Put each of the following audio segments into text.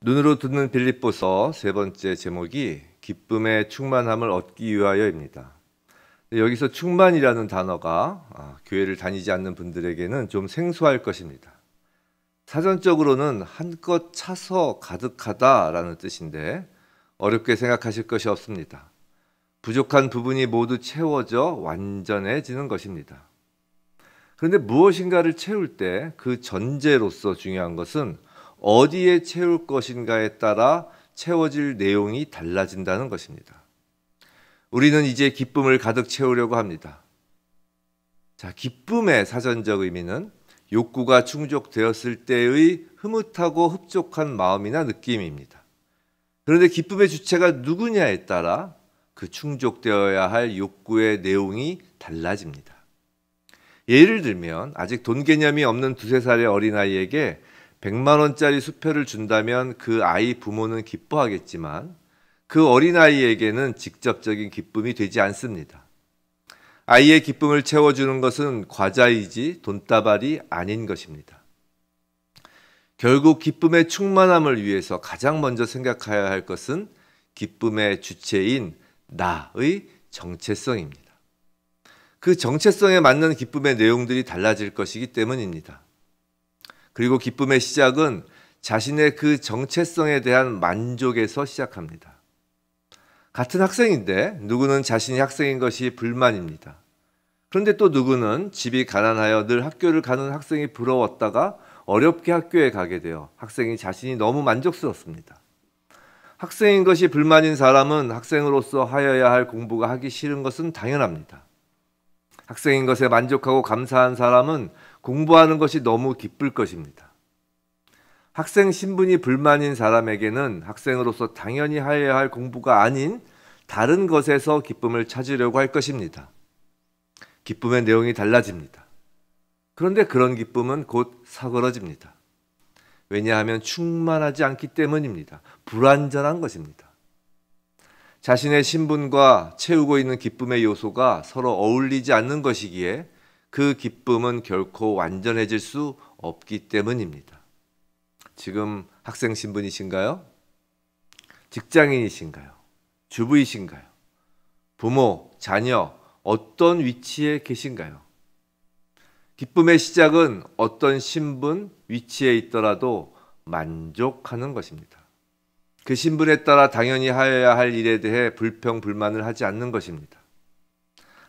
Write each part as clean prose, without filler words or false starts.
눈으로 듣는 빌립보서 세 번째 제목이 기쁨의 충만함을 얻기 위하여입니다. 여기서 충만이라는 단어가 교회를 다니지 않는 분들에게는 좀 생소할 것입니다. 사전적으로는 한껏 차서 가득하다라는 뜻인데 어렵게 생각하실 것이 없습니다. 부족한 부분이 모두 채워져 완전해지는 것입니다. 그런데 무엇인가를 채울 때 그 전제로서 중요한 것은 어디에 채울 것인가에 따라 채워질 내용이 달라진다는 것입니다. 우리는 이제 기쁨을 가득 채우려고 합니다. 자, 기쁨의 사전적 의미는 욕구가 충족되었을 때의 흐뭇하고 흡족한 마음이나 느낌입니다. 그런데 기쁨의 주체가 누구냐에 따라 그 충족되어야 할 욕구의 내용이 달라집니다. 예를 들면 아직 돈 개념이 없는 2~3살의 어린아이에게 100만 원짜리 수표를 준다면 그 아이 부모는 기뻐하겠지만 그 어린아이에게는 직접적인 기쁨이 되지 않습니다. 아이의 기쁨을 채워주는 것은 과자이지 돈다발이 아닌 것입니다. 결국 기쁨의 충만함을 위해서 가장 먼저 생각해야 할 것은 기쁨의 주체인 나의 정체성입니다. 그 정체성에 맞는 기쁨의 내용들이 달라질 것이기 때문입니다. 그리고 기쁨의 시작은 자신의 그 정체성에 대한 만족에서 시작합니다. 같은 학생인데 누구는 자신이 학생인 것이 불만입니다. 그런데 또 누구는 집이 가난하여 늘 학교를 가는 학생이 부러웠다가 어렵게 학교에 가게 되어 학생이 자신이 너무 만족스럽습니다. 학생인 것이 불만인 사람은 학생으로서 하여야 할 공부가 하기 싫은 것은 당연합니다. 학생인 것에 만족하고 감사한 사람은 공부하는 것이 너무 기쁠 것입니다. 학생 신분이 불만인 사람에게는 학생으로서 당연히 해야 할 공부가 아닌 다른 것에서 기쁨을 찾으려고 할 것입니다. 기쁨의 내용이 달라집니다. 그런데 그런 기쁨은 곧 사그러집니다. 왜냐하면 충만하지 않기 때문입니다. 불완전한 것입니다. 자신의 신분과 채우고 있는 기쁨의 요소가 서로 어울리지 않는 것이기에 그 기쁨은 결코 완전해질 수 없기 때문입니다. 지금 학생 신분이신가요? 직장인이신가요? 주부이신가요? 부모, 자녀, 어떤 위치에 계신가요? 기쁨의 시작은 어떤 신분, 위치에 있더라도 만족하는 것입니다. 그 신분에 따라 당연히 하여야 할 일에 대해 불평, 불만을 하지 않는 것입니다.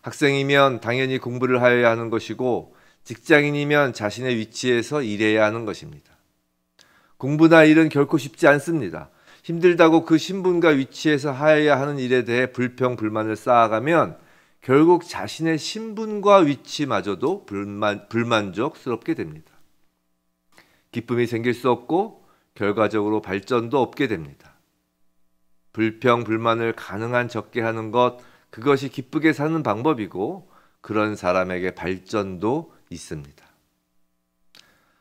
학생이면 당연히 공부를 하여야 하는 것이고 직장인이면 자신의 위치에서 일해야 하는 것입니다. 공부나 일은 결코 쉽지 않습니다. 힘들다고 그 신분과 위치에서 하여야 하는 일에 대해 불평, 불만을 쌓아가면 결국 자신의 신분과 위치마저도 불만족스럽게 됩니다. 기쁨이 생길 수 없고 결과적으로 발전도 없게 됩니다. 불평, 불만을 가능한 적게 하는 것, 그것이 기쁘게 사는 방법이고 그런 사람에게 발전도 있습니다.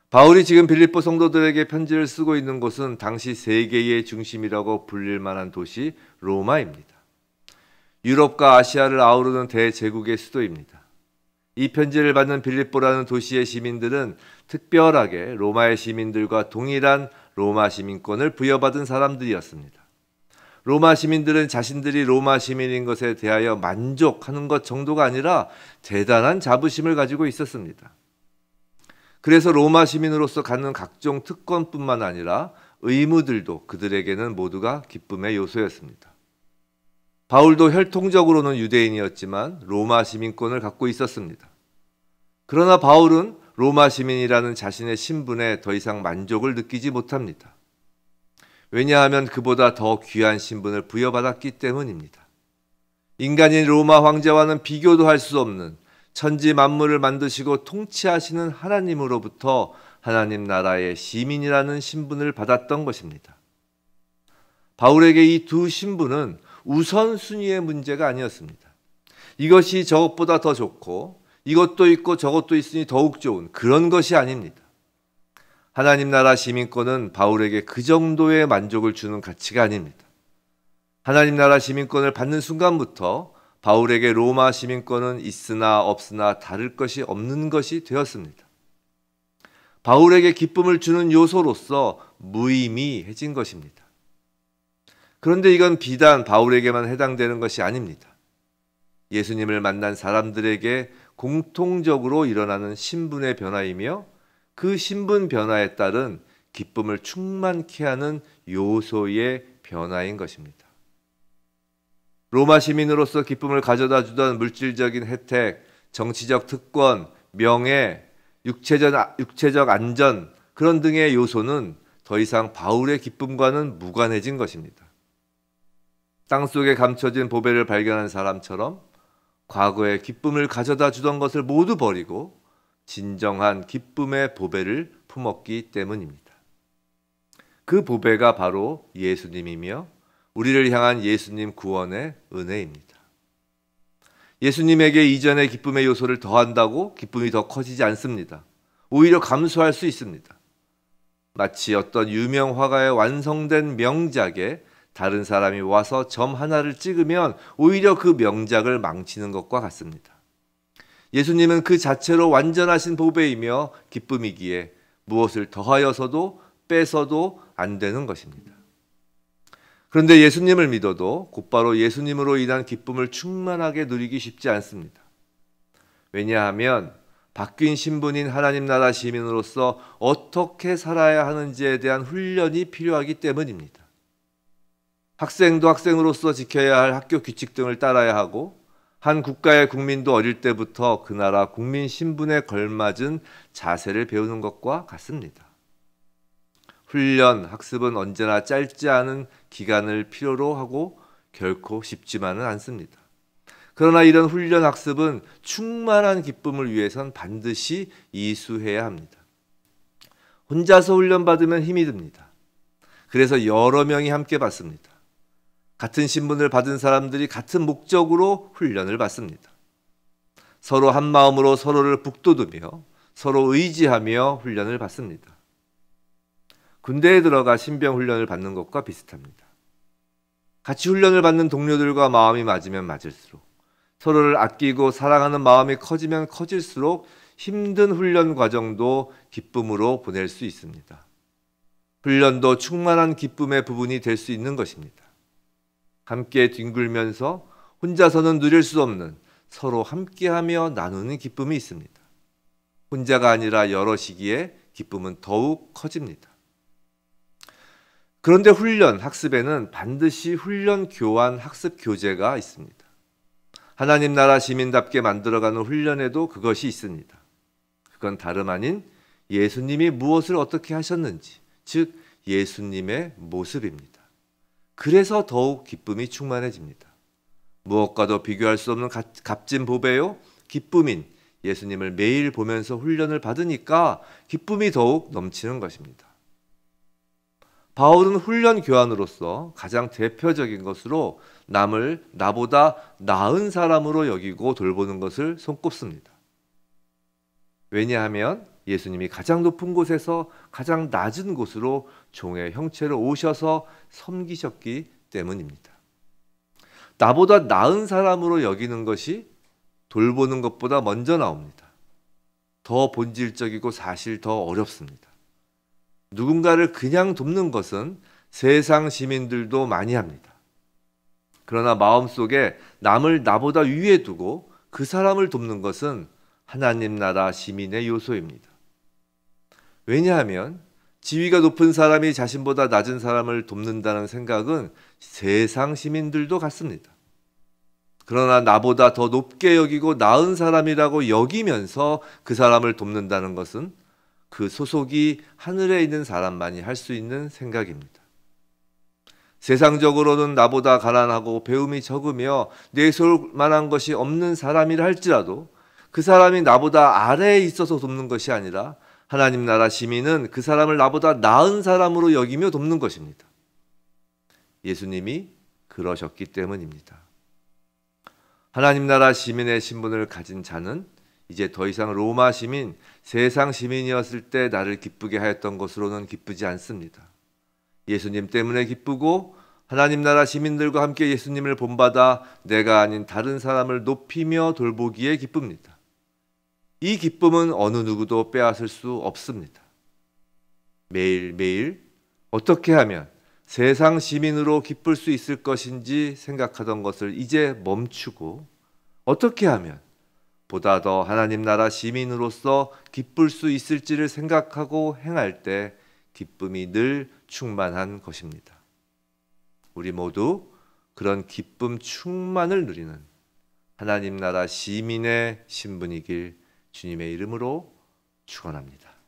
바울이 지금 빌립보 성도들에게 편지를 쓰고 있는 곳은 당시 세계의 중심이라고 불릴 만한 도시 로마입니다. 유럽과 아시아를 아우르는 대제국의 수도입니다. 이 편지를 받는 빌립보라는 도시의 시민들은 특별하게 로마의 시민들과 동일한 로마 시민권을 부여받은 사람들이었습니다. 로마 시민들은 자신들이 로마 시민인 것에 대하여 만족하는 것 정도가 아니라 대단한 자부심을 가지고 있었습니다. 그래서 로마 시민으로서 갖는 각종 특권뿐만 아니라 의무들도 그들에게는 모두가 기쁨의 요소였습니다. 바울도 혈통적으로는 유대인이었지만 로마 시민권을 갖고 있었습니다. 그러나 바울은 로마 시민이라는 자신의 신분에 더 이상 만족을 느끼지 못합니다. 왜냐하면 그보다 더 귀한 신분을 부여받았기 때문입니다. 인간인 로마 황제와는 비교도 할 수 없는 천지 만물을 만드시고 통치하시는 하나님으로부터 하나님 나라의 시민이라는 신분을 받았던 것입니다. 바울에게 이 두 신분은 우선순위의 문제가 아니었습니다. 이것이 저것보다 더 좋고 이것도 있고 저것도 있으니 더욱 좋은 그런 것이 아닙니다. 하나님 나라 시민권은 바울에게 그 정도의 만족을 주는 가치가 아닙니다. 하나님 나라 시민권을 받는 순간부터 바울에게 로마 시민권은 있으나 없으나 다를 것이 없는 것이 되었습니다. 바울에게 기쁨을 주는 요소로서 무의미해진 것입니다. 그런데 이건 비단 바울에게만 해당되는 것이 아닙니다. 예수님을 만난 사람들에게 공통적으로 일어나는 신분의 변화이며 그 신분 변화에 따른 기쁨을 충만케 하는 요소의 변화인 것입니다. 로마 시민으로서 기쁨을 가져다 주던 물질적인 혜택, 정치적 특권, 명예, 육체적 안전 그런 등의 요소는 더 이상 바울의 기쁨과는 무관해진 것입니다. 땅속에 감춰진 보배를 발견한 사람처럼 과거에 기쁨을 가져다 주던 것을 모두 버리고 진정한 기쁨의 보배를 품었기 때문입니다. 그 보배가 바로 예수님이며 우리를 향한 예수님 구원의 은혜입니다. 예수님에게 이전의 기쁨의 요소를 더한다고 기쁨이 더 커지지 않습니다. 오히려 감소할 수 있습니다. 마치 어떤 유명 화가의 완성된 명작에 다른 사람이 와서 점 하나를 찍으면 오히려 그 명작을 망치는 것과 같습니다. 예수님은 그 자체로 완전하신 보배이며 기쁨이기에 무엇을 더하여서도 빼서도 안 되는 것입니다. 그런데 예수님을 믿어도 곧바로 예수님으로 인한 기쁨을 충만하게 누리기 쉽지 않습니다. 왜냐하면 바뀐 신분인 하나님 나라 시민으로서 어떻게 살아야 하는지에 대한 훈련이 필요하기 때문입니다. 학생도 학생으로서 지켜야 할 학교 규칙 등을 따라야 하고 한 국가의 국민도 어릴 때부터 그 나라 국민 신분에 걸맞은 자세를 배우는 것과 같습니다. 훈련, 학습은 언제나 짧지 않은 기간을 필요로 하고 결코 쉽지만은 않습니다. 그러나 이런 훈련, 학습은 충만한 기쁨을 위해선 반드시 이수해야 합니다. 혼자서 훈련받으면 힘이 듭니다. 그래서 여러 명이 함께 받습니다. 같은 신분을 받은 사람들이 같은 목적으로 훈련을 받습니다. 서로 한 마음으로 서로를 북돋우며 서로 의지하며 훈련을 받습니다. 군대에 들어가 신병 훈련을 받는 것과 비슷합니다. 같이 훈련을 받는 동료들과 마음이 맞으면 맞을수록 서로를 아끼고 사랑하는 마음이 커지면 커질수록 힘든 훈련 과정도 기쁨으로 보낼 수 있습니다. 훈련도 충만한 기쁨의 부분이 될 수 있는 것입니다. 함께 뒹굴면서 혼자서는 누릴 수 없는 서로 함께하며 나누는 기쁨이 있습니다. 혼자가 아니라 여럿이기에 기쁨은 더욱 커집니다. 그런데 훈련, 학습에는 반드시 훈련 교환 학습 교재가 있습니다. 하나님 나라 시민답게 만들어가는 훈련에도 그것이 있습니다. 그건 다름 아닌 예수님이 무엇을 어떻게 하셨는지, 즉 예수님의 모습입니다. 그래서 더욱 기쁨이 충만해집니다. 무엇과도 비교할 수 없는 값진 보배요, 기쁨인 예수님을 매일 보면서 훈련을 받으니까 기쁨이 더욱 넘치는 것입니다. 바울은 훈련 교환으로서 가장 대표적인 것으로 남을 나보다 나은 사람으로 여기고 돌보는 것을 손꼽습니다. 왜냐하면 예수님이 가장 높은 곳에서 가장 낮은 곳으로 종의 형체로 오셔서 섬기셨기 때문입니다. 나보다 나은 사람으로 여기는 것이 돌보는 것보다 먼저 나옵니다. 더 본질적이고 사실 더 어렵습니다. 누군가를 그냥 돕는 것은 세상 시민들도 많이 합니다. 그러나 마음속에 남을 나보다 위에 두고 그 사람을 돕는 것은 하나님 나라 시민의 요소입니다. 왜냐하면 지위가 높은 사람이 자신보다 낮은 사람을 돕는다는 생각은 세상 시민들도 같습니다. 그러나 나보다 더 높게 여기고 나은 사람이라고 여기면서 그 사람을 돕는다는 것은 그 소속이 하늘에 있는 사람만이 할 수 있는 생각입니다. 세상적으로는 나보다 가난하고 배움이 적으며 내세울 만한 것이 없는 사람이라 할지라도 그 사람이 나보다 아래에 있어서 돕는 것이 아니라 하나님 나라 시민은 그 사람을 나보다 나은 사람으로 여기며 돕는 것입니다. 예수님이 그러셨기 때문입니다. 하나님 나라 시민의 신분을 가진 자는 이제 더 이상 로마 시민, 세상 시민이었을 때 나를 기쁘게 하였던 것으로는 기쁘지 않습니다. 예수님 때문에 기쁘고 하나님 나라 시민들과 함께 예수님을 본받아 내가 아닌 다른 사람을 높이며 돌보기에 기쁩니다. 이 기쁨은 어느 누구도 빼앗을 수 없습니다. 매일매일 어떻게 하면 세상 시민으로 기쁠 수 있을 것인지 생각하던 것을 이제 멈추고 어떻게 하면 보다 더 하나님 나라 시민으로서 기쁠 수 있을지를 생각하고 행할 때 기쁨이 늘 충만한 것입니다. 우리 모두 그런 기쁨 충만을 누리는 하나님 나라 시민의 신분이길 주님의 이름으로 축원합니다.